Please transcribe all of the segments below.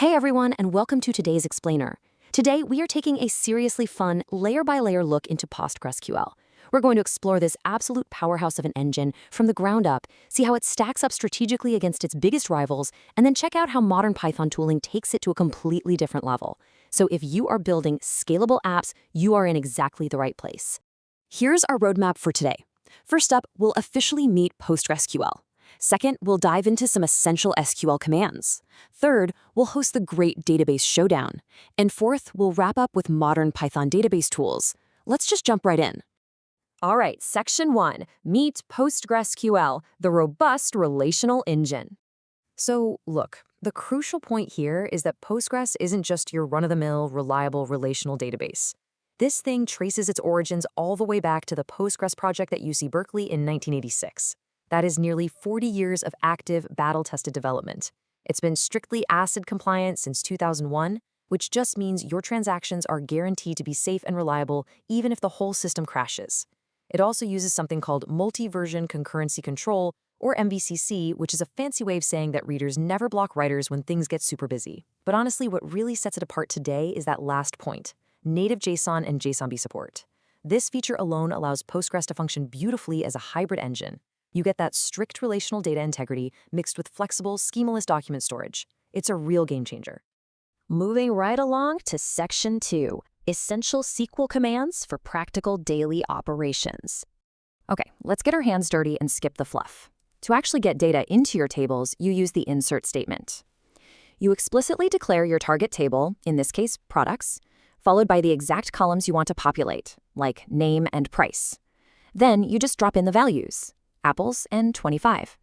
Hey everyone, and welcome to today's Explainer. Today, we are taking a seriously fun, layer-by-layer look into PostgreSQL. We're going to explore this absolute powerhouse of an engine from the ground up, see how it stacks up strategically against its biggest rivals, and then check out how modern Python tooling takes it to a completely different level. So if you are building scalable apps, you are in exactly the right place. Here's our roadmap for today. First up, we'll officially meet PostgreSQL. Second, we'll dive into some essential SQL commands. Third, we'll host the great database showdown. And fourth, we'll wrap up with modern Python database tools. Let's just jump right in. All right, Section 1, meet PostgreSQL, the robust relational engine. So, look, the crucial point here is that Postgres isn't just your run-of-the-mill, reliable relational database. This thing traces its origins all the way back to the Postgres project at UC Berkeley in 1986. That is nearly 40 years of active, battle-tested development. It's been strictly ACID compliant since 2001, which just means your transactions are guaranteed to be safe and reliable even if the whole system crashes. It also uses something called multi-version concurrency control, or MVCC, which is a fancy way of saying that readers never block writers when things get super busy. But honestly, what really sets it apart today is that last point, native JSON and JSONB support. This feature alone allows Postgres to function beautifully as a hybrid engine. You get that strict relational data integrity mixed with flexible, schemaless document storage. It's a real game changer. Moving right along to Section 2, essential SQL commands for practical daily operations. Okay, let's get our hands dirty and skip the fluff. To actually get data into your tables, you use the insert statement. You explicitly declare your target table, in this case, products, followed by the exact columns you want to populate, like name and price. Then you just drop in the values. Apples and 25.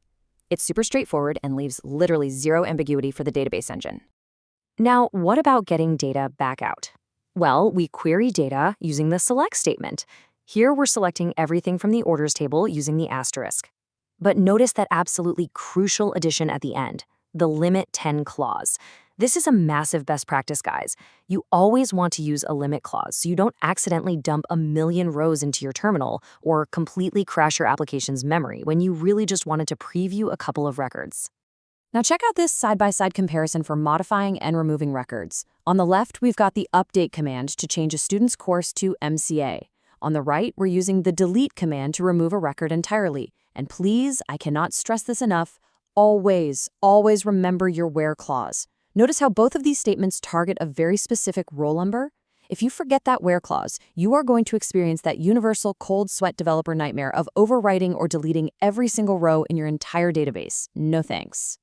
It's super straightforward and leaves literally zero ambiguity for the database engine. Now, what about getting data back out? Well, we query data using the select statement. Here we're selecting everything from the orders table using the asterisk. But notice that absolutely crucial addition at the end, the limit 10 clause. This is a massive best practice, guys. You always want to use a limit clause so you don't accidentally dump a million rows into your terminal or completely crash your application's memory when you really just wanted to preview a couple of records. Now check out this side-by-side comparison for modifying and removing records. On the left, we've got the update command to change a student's course to MCA. On the right, we're using the delete command to remove a record entirely. And please, I cannot stress this enough, always remember your where clause. Notice how both of these statements target a very specific roll number. If you forget that where clause, you are going to experience that universal cold sweat developer nightmare of overwriting or deleting every single row in your entire database. No thanks.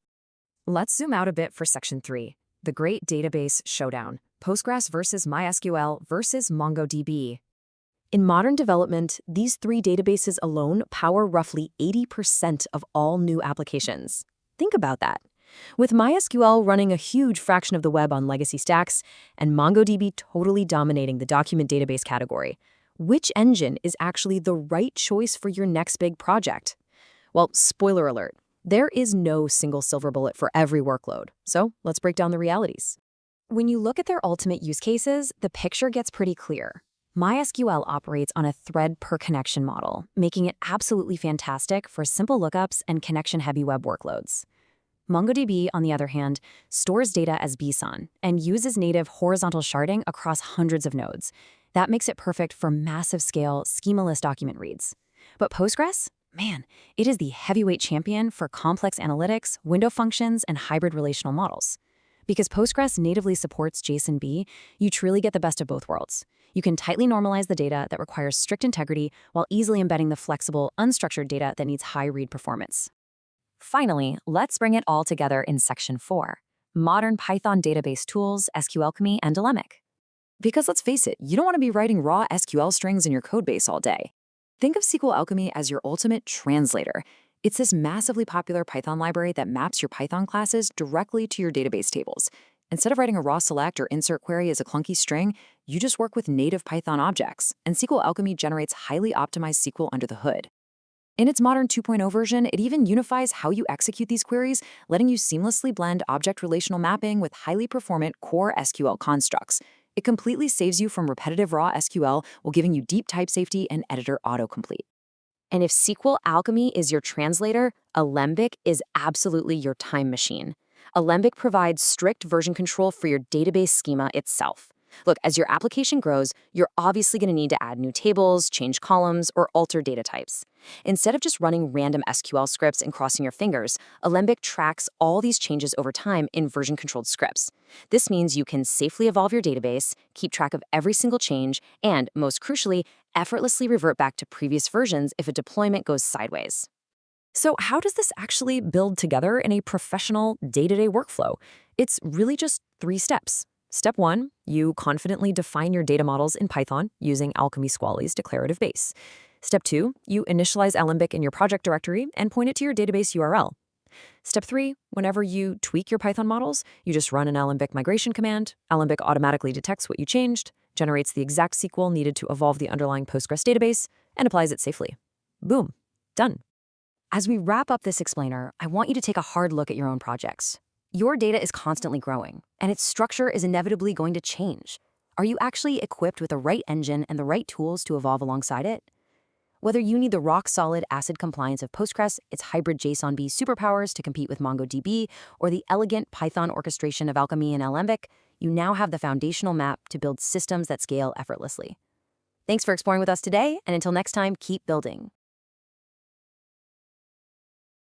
Let's zoom out a bit for Section 3, the great database showdown, Postgres versus MySQL versus MongoDB. In modern development, these three databases alone power roughly 80% of all new applications. Think about that. With MySQL running a huge fraction of the web on legacy stacks, and MongoDB totally dominating the document database category, which engine is actually the right choice for your next big project? Well, spoiler alert, there is no single silver bullet for every workload. So let's break down the realities. When you look at their ultimate use cases, the picture gets pretty clear. MySQL operates on a thread per connection model, making it absolutely fantastic for simple lookups and connection-heavy web workloads. MongoDB, on the other hand, stores data as BSON and uses native horizontal sharding across hundreds of nodes. That makes it perfect for massive-scale, schemaless document reads. But Postgres? Man, it is the heavyweight champion for complex analytics, window functions, and hybrid relational models. Because Postgres natively supports JSONB, you truly get the best of both worlds. You can tightly normalize the data that requires strict integrity while easily embedding the flexible, unstructured data that needs high read performance. Finally, let's bring it all together in Section 4, modern Python database tools, SQLAlchemy, and Alembic. Because let's face it, you don't want to be writing raw SQL strings in your codebase all day. Think of SQLAlchemy as your ultimate translator. It's this massively popular Python library that maps your Python classes directly to your database tables. Instead of writing a raw select or insert query as a clunky string, you just work with native Python objects, and SQLAlchemy generates highly optimized SQL under the hood. In its modern 2.0 version, it even unifies how you execute these queries, letting you seamlessly blend object relational mapping with highly performant core SQL constructs. It completely saves you from repetitive raw SQL while giving you deep type safety and editor autocomplete. And if SQLAlchemy is your translator, Alembic is absolutely your time machine. Alembic provides strict version control for your database schema itself. Look, as your application grows, you're obviously going to need to add new tables, change columns, or alter data types. Instead of just running random SQL scripts and crossing your fingers, Alembic tracks all these changes over time in version-controlled scripts. This means you can safely evolve your database, keep track of every single change, and, most crucially, effortlessly revert back to previous versions if a deployment goes sideways. So how does this actually build together in a professional day-to-day workflow? It's really just 3 steps. Step 1, you confidently define your data models in Python using Alchemy Squally's declarative base. Step 2, you initialize Alembic in your project directory and point it to your database URL. Step 3, whenever you tweak your Python models, you just run an Alembic migration command. Alembic automatically detects what you changed, generates the exact SQL needed to evolve the underlying Postgres database, and applies it safely. Boom, done. As we wrap up this explainer, I want you to take a hard look at your own projects. Your data is constantly growing, and its structure is inevitably going to change. Are you actually equipped with the right engine and the right tools to evolve alongside it? Whether you need the rock-solid ACID compliance of Postgres, its hybrid JSON-B superpowers to compete with MongoDB, or the elegant Python orchestration of Alchemy and Alembic, you now have the foundational map to build systems that scale effortlessly. Thanks for exploring with us today, and until next time, keep building.